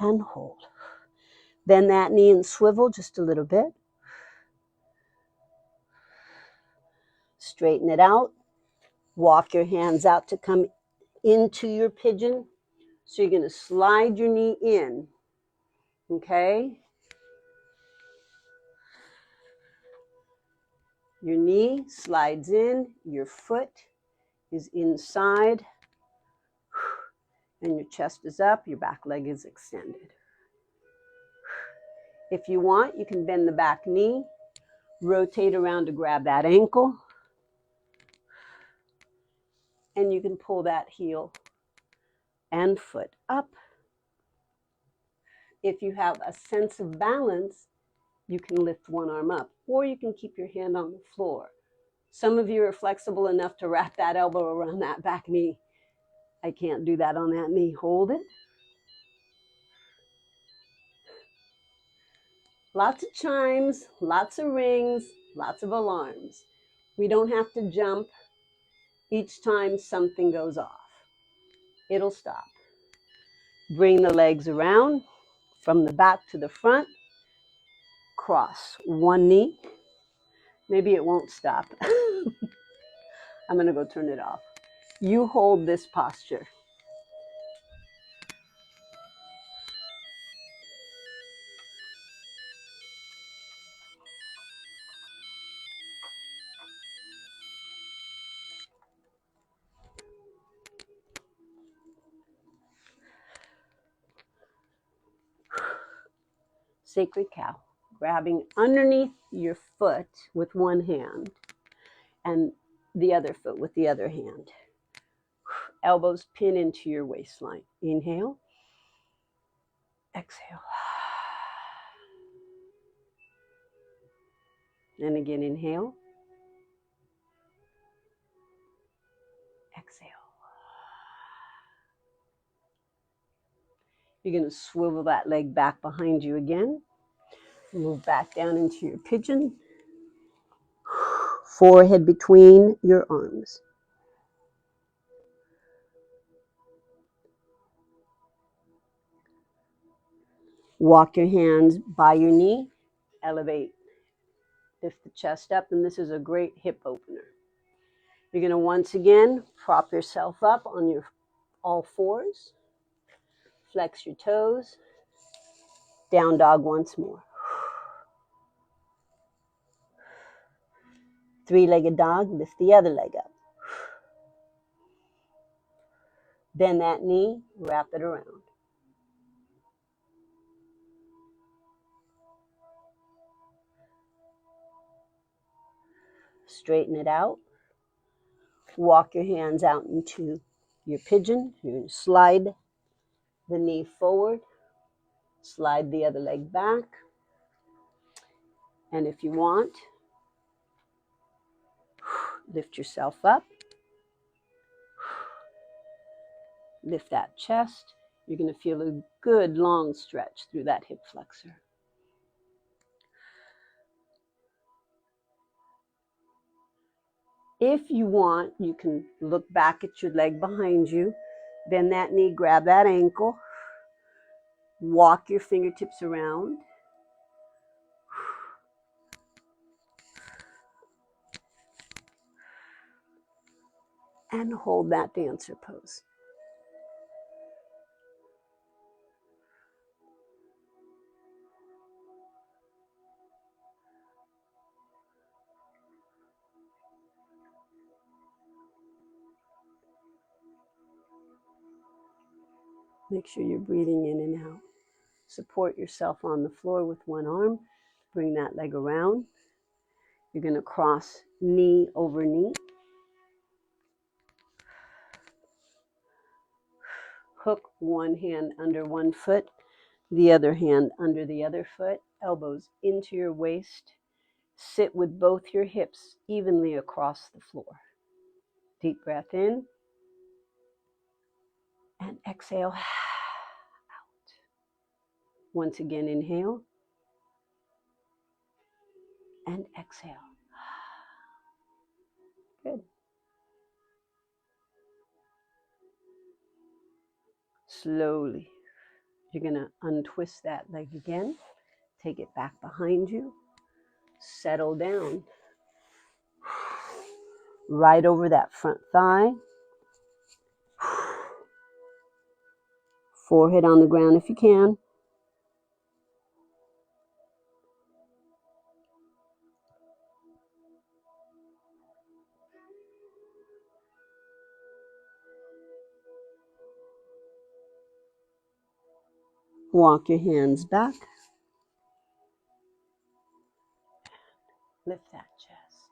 and hold. Bend that knee and swivel just a little bit. Straighten it out. Walk your hands out to come into your pigeon. So you're going to slide your knee in. Okay? Your knee slides in, your foot is inside, and your chest is up, your back leg is extended. If you want, you can bend the back knee, rotate around to grab that ankle, and you can pull that heel and foot up. If you have a sense of balance, you can lift one arm up, or you can keep your hand on the floor. Some of you are flexible enough to wrap that elbow around that back knee. I can't do that on that knee. Hold it. Lots of chimes, lots of rings, lots of alarms. We don't have to jump each time something goes off. It'll stop. Bring the legs around from the back to the front. Cross one knee. Maybe it won't stop. I'm going to go turn it off. You hold this posture. Sacred cow. Grabbing underneath your foot with one hand and the other foot with the other hand. Elbows pin into your waistline. Inhale. Exhale. And again, inhale. Exhale. You're going to swivel that leg back behind you again. Move back down into your pigeon. Forehead between your arms. Walk your hands by your knee. Elevate. Lift the chest up, and this is a great hip opener. You're going to once again prop yourself up on your all fours. Flex your toes. Down dog once more. Three-legged dog. Lift the other leg up. Bend that knee. Wrap it around. Straighten it out. Walk your hands out into your pigeon. You're going to slide the knee forward. Slide the other leg back. And if you want, lift yourself up. Lift that chest. You're going to feel a good long stretch through that hip flexor. If you want, you can look back at your leg behind you. Bend that knee, grab that ankle. Walk your fingertips around. And hold that dancer pose. Make sure you're breathing in and out. Support yourself on the floor with one arm. Bring that leg around. You're going to cross knee over knee. Hook one hand under one foot, the other hand under the other foot, elbows into your waist. Sit with both your hips evenly across the floor. Deep breath in and exhale out. Once again, inhale and exhale. Good. Slowly, you're going to untwist that leg again. Take it back behind you. Settle down. Right over that front thigh. Forehead on the ground if you can. Walk your hands back. Lift that chest.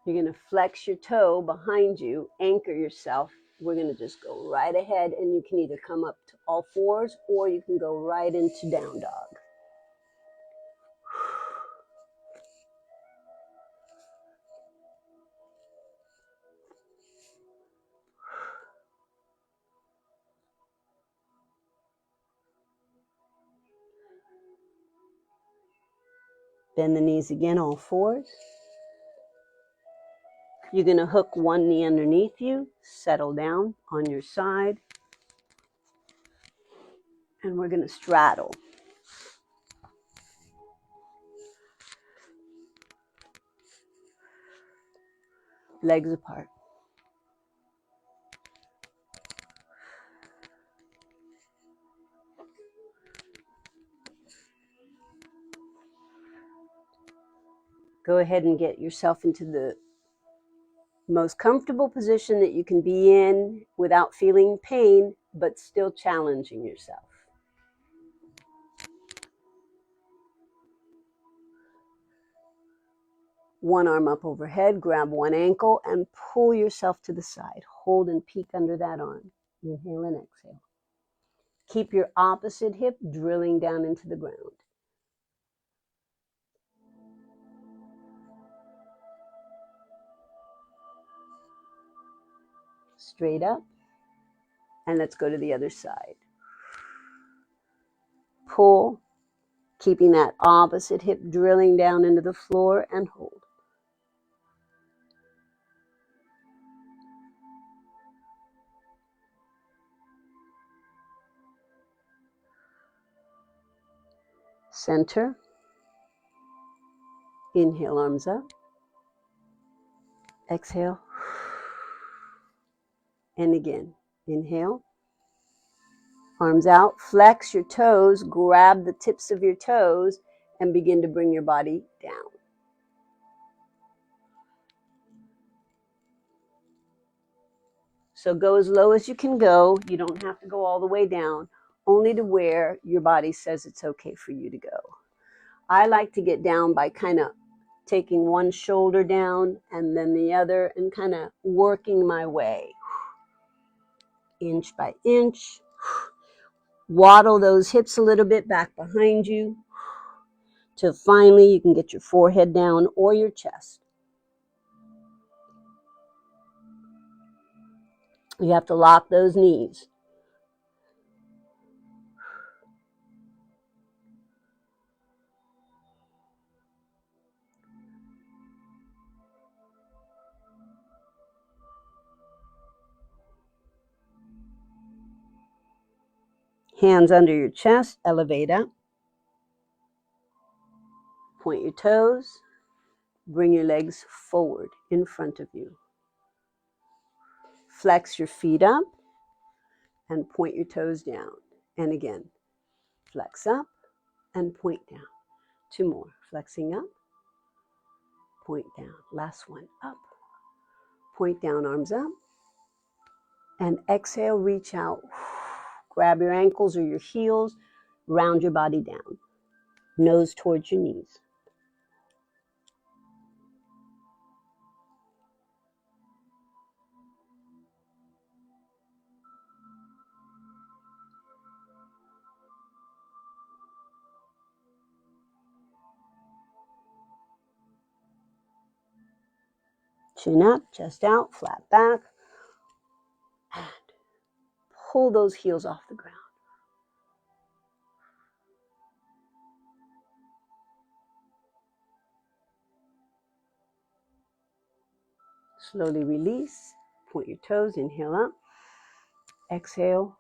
You're going to flex your toe behind you, anchor yourself. We're going to just go right ahead, and you can either come up to all fours or you can go right into down dog. Bend the knees again, all fours. You're going to hook one knee underneath you, settle down on your side, and we're going to straddle. Legs apart. Go ahead and get yourself into the most comfortable position that you can be in without feeling pain, but still challenging yourself. One arm up overhead, grab one ankle and pull yourself to the side. Hold and peek under that arm. Inhale and exhale. Keep your opposite hip drilling down into the ground. Straight up. And let's go to the other side. Pull, keeping that opposite hip drilling down into the floor, and hold. Center. Inhale, arms up. Exhale. And again. Inhale. Arms out. Flex your toes. Grab the tips of your toes and begin to bring your body down. So go as low as you can go. You don't have to go all the way down, only to where your body says it's okay for you to go. I like to get down by kind of taking one shoulder down and then the other and kind of working my way. Inch by inch. Waddle those hips a little bit back behind you till finally you can get your forehead down or your chest. You have to lock those knees. Hands under your chest, elevate up. Point your toes. Bring your legs forward in front of you. Flex your feet up and point your toes down. And again, flex up and point down. Two more. Flexing up, point down. Last one. Up, point down, arms up. And exhale, reach out. Grab your ankles or your heels. Round your body down. Nose towards your knees. Chin up, chest out, flat back. And pull those heels off the ground. Slowly release. Point your toes. Inhale up. Exhale.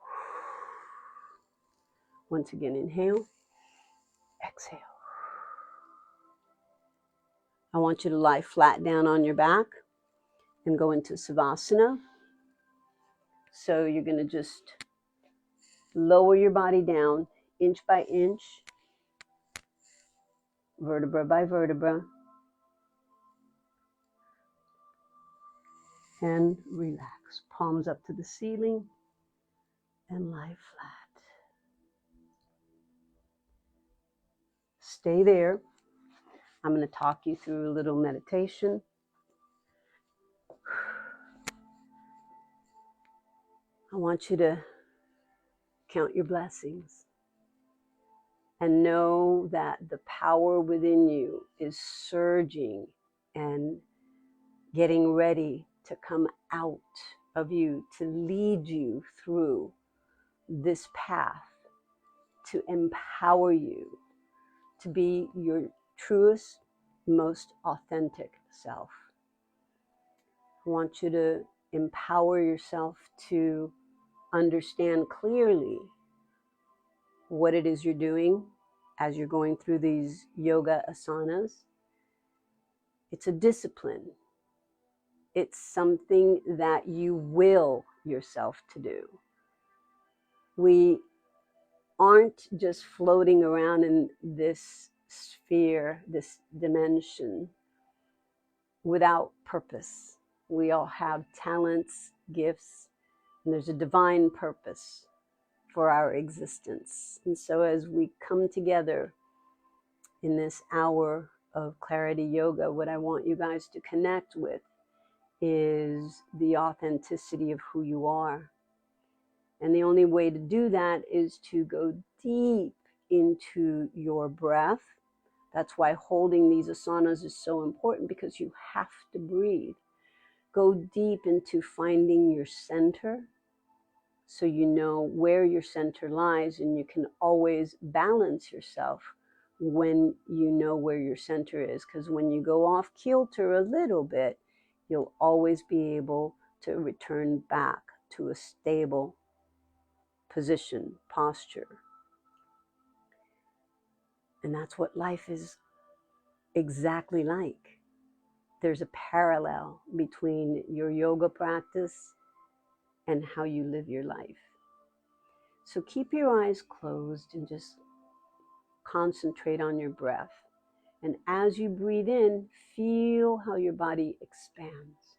Once again, inhale. Exhale. I want you to lie flat down on your back and go into Savasana. So you're going to just lower your body down inch by inch, vertebra by vertebra, and relax. Palms up to the ceiling and lie flat. stay there. I'm going to talk you through a little meditation. I want you to count your blessings and know that the power within you is surging and getting ready to come out of you, to lead you through this path, to empower you to be your truest, most authentic self. I want you to empower yourself to understand clearly what it is you're doing as you're going through these yoga asanas. It's a discipline. It's something that you will yourself to do. We aren't just floating around in this sphere, this dimension, without purpose. We all have talents, gifts, and there's a divine purpose for our existence. And so as we come together in this hour of clarity yoga, what I want you guys to connect with is the authenticity of who you are. And the only way to do that is to go deep into your breath. That's why holding these asanas is so important, because you have to breathe. Go deep into finding your center, so you know where your center lies, and you can always balance yourself when you know where your center is. Because when you go off kilter a little bit, you'll always be able to return back to a stable position, posture. And that's what life is exactly like. There's a parallel between your yoga practice and how you live your life. So keep your eyes closed and just concentrate on your breath. And as you breathe in, feel how your body expands.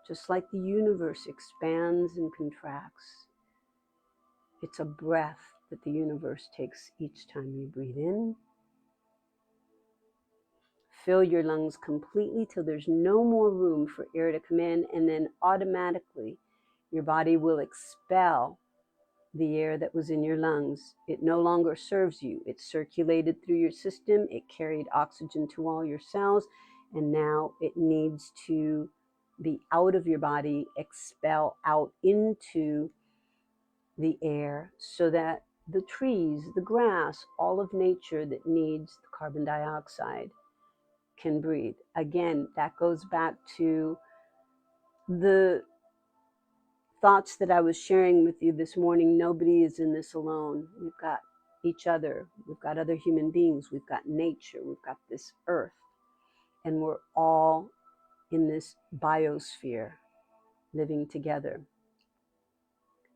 Just like the universe expands and contracts. It's a breath that the universe takes each time you breathe in. Fill your lungs completely till there's no more room for air to come in, and then automatically your body will expel the air that was in your lungs. It no longer serves you. It circulated through your system. It carried oxygen to all your cells, and now it needs to be out of your body, expel out into the air, so that the trees, the grass, all of nature that needs the carbon dioxide can breathe. Again, that goes back to the thoughts that I was sharing with you this morning. Nobody is in this alone. We've got each other. We've got other human beings. We've got nature. We've got this earth. And we're all in this biosphere living together.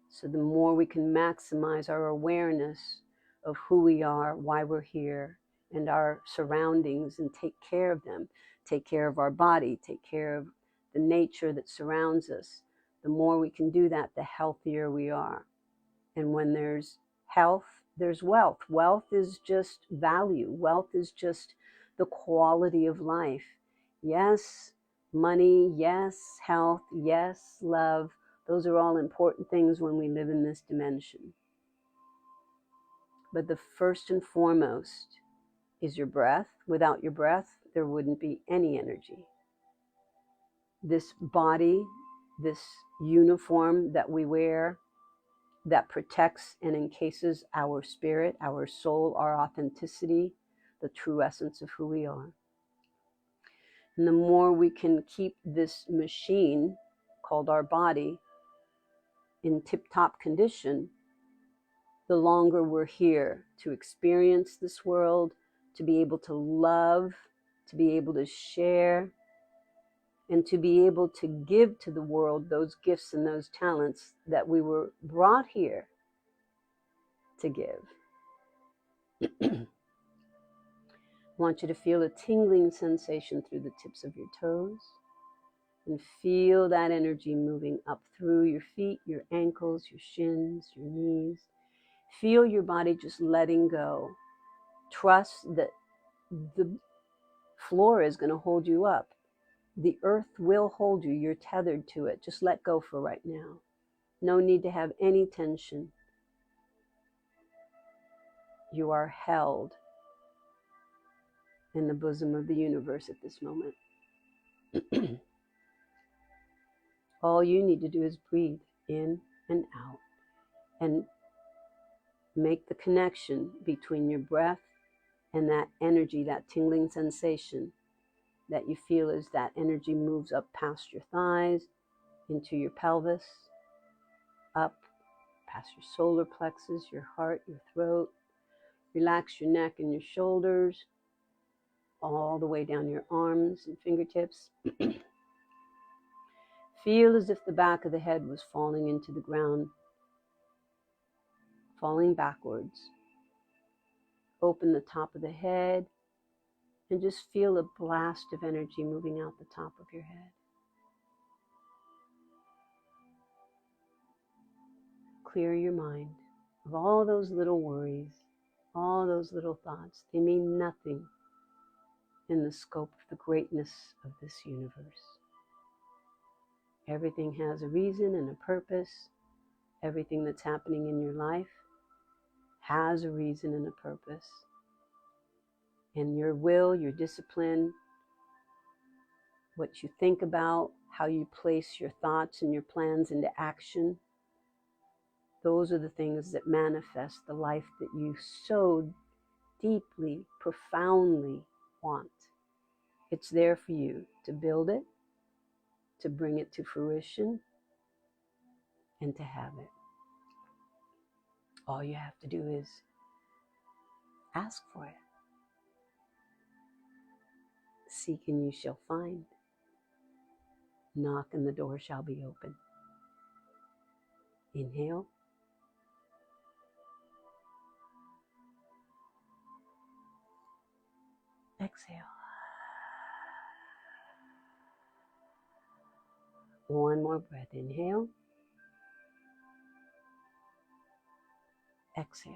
So the more we can maximize our awareness of who we are, why we're here, and our surroundings, and take care of them, take care of our body, take care of the nature that surrounds us, the more we can do that, the healthier we are. And when there's health, there's wealth. Wealth is just value. Wealth is just the quality of life. Yes, money. Yes, health. Yes, love. Those are all important things when we live in this dimension. But the first and foremost is your breath. Without your breath, there wouldn't be any energy. This body, this uniform that we wear, that protects and encases our spirit, our soul, our authenticity, the true essence of who we are. And the more we can keep this machine called our body in tip-top condition, the longer we're here to experience this world, to be able to love, to be able to share, and to be able to give to the world those gifts and those talents that we were brought here to give. I want you to feel a tingling sensation through the tips of your toes, and feel that energy moving up through your feet, your ankles, your shins, your knees. Feel your body just letting go Trust that the floor is going to hold you up. The earth will hold you. You're tethered to it. Just let go for right now. No need to have any tension. You are held in the bosom of the universe at this moment. All you need to do is breathe in and out and make the connection between your breath and that energy, that tingling sensation that you feel as that energy moves up past your thighs, into your pelvis, up past your solar plexus, your heart, your throat. Relax your neck and your shoulders, all the way down your arms and fingertips. Feel as if the back of the head was falling into the ground, falling backwards. Open the top of the head and just feel a blast of energy moving out the top of your head. Clear your mind of all those little worries, all those little thoughts. They mean nothing in the scope of the greatness of this universe. Everything has a reason and a purpose. Everything that's happening in your life has a reason and a purpose. And your will, your discipline, what you think about, how you place your thoughts and your plans into action, those are the things that manifest the life that you so deeply, profoundly want. It's there for you to build it, to bring it to fruition, and to have it. All you have to do is ask for it. Seek and you shall find. Knock and the door shall be open. Inhale. Exhale. One more breath. Inhale. Exhale.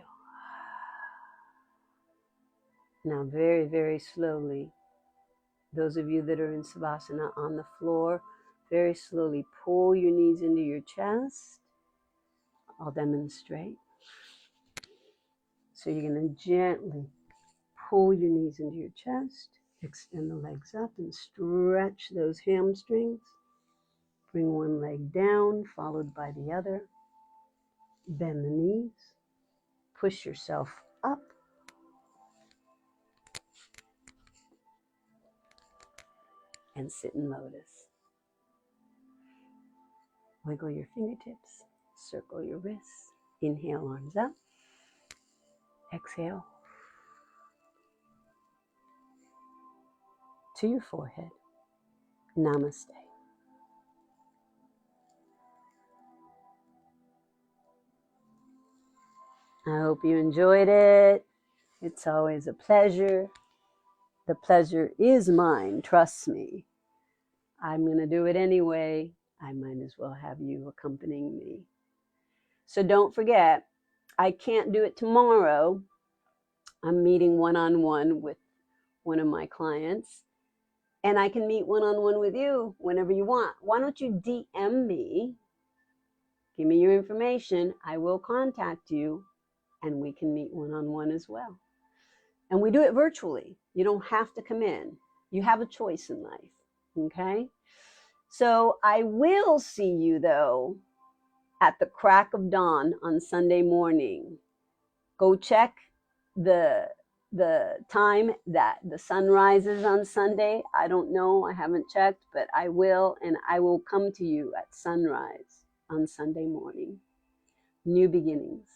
Now very, very slowly, those of you that are in Savasana on the floor, very slowly pull your knees into your chest. I'll demonstrate. So you're going to gently pull your knees into your chest, extend the legs up and stretch those hamstrings. Bring one leg down, followed by the other. Bend the knees. Push yourself up. And sit in lotus. Wiggle your fingertips. Circle your wrists. Inhale, arms up. Exhale. To your forehead. Namaste. I hope you enjoyed it. It's always a pleasure. The pleasure is mine, trust me. I'm going to do it anyway. I might as well have you accompanying me. So don't forget, I can't do it tomorrow. I'm meeting one-on-one with one of my clients. And I can meet one-on-one with you whenever you want. Why don't you DM me? Give me your information. I will contact you. And we can meet one-on-one as well. And we do it virtually. You don't have to come in. You have a choice in life, okay? So I will see you, though, at the crack of dawn on Sunday morning. Go check the time that the sun rises on Sunday. I don't know. I haven't checked, but I will. And I will come to you at sunrise on Sunday morning. New beginnings.